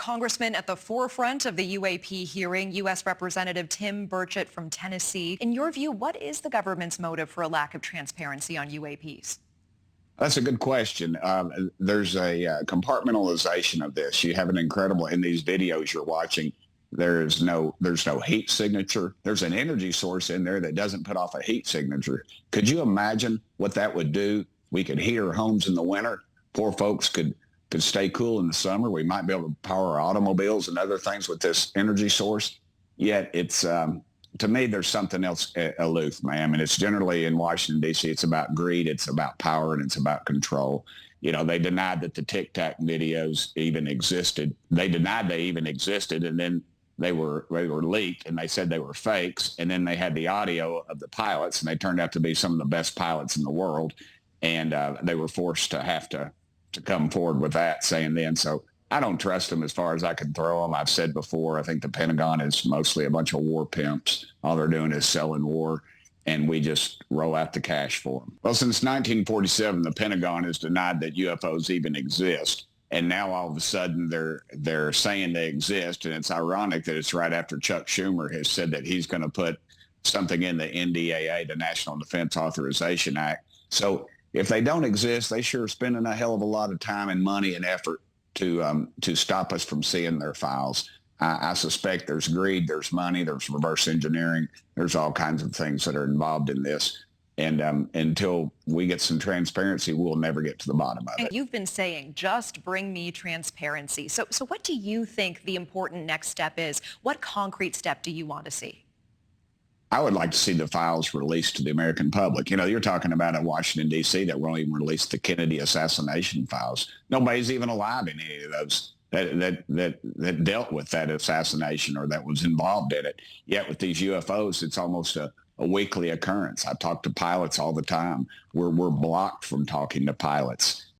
Congressman at the forefront of the UAP hearing, U.S. Representative Tim Burchett from Tennessee. In your view, what is the government's motive for a lack of transparency on UAPs? That's a good question. There's a compartmentalization of this. You have an incredible, in these videos you're watching, there's no heat signature. There's an energy source in there that doesn't put off a heat signature. Could you imagine what that would do? We could heat our homes in the winter. Poor folks could stay cool in the summer. We might be able to power our automobiles and other things with this energy source. Yet it's, to me, there's something else aloof, ma'am. And it's generally in Washington, D.C., it's about greed, it's about power, and it's about control. You know, they denied that the Tic Tac videos even existed. They denied they even existed, and then they were leaked, and they said they were fakes. And then they had the audio of the pilots, and they turned out to be some of the best pilots in the world. And they were forced to have to come forward with that, saying then. So I don't trust them as far as I can throw them. I've said before, I think the Pentagon is mostly a bunch of war pimps. All they're doing is selling war, and we just roll out the cash for them. Well, since 1947, the Pentagon has denied that UFOs even exist. And now all of a sudden they're saying they exist. And it's ironic that it's right after Chuck Schumer has said that he's going to put something in the NDAA, the National Defense Authorization Act. So if they don't exist, they sure are spending a hell of a lot of time and money and effort to stop us from seeing their files. I suspect there's greed, there's money, there's reverse engineering, there's all kinds of things that are involved in this. And until we get some transparency, we'll never get to the bottom of it. You've been saying, just bring me transparency. So what do you think the important next step is? What concrete step do you want to see? I would like to see the files released to the American public. You know, you're talking about in Washington, D.C., that won't even release the Kennedy assassination files. Nobody's even alive in any of those that dealt with that assassination or that was involved in it. Yet with these UFOs, it's almost a weekly occurrence. I talk to pilots all the time. We're blocked from talking to pilots.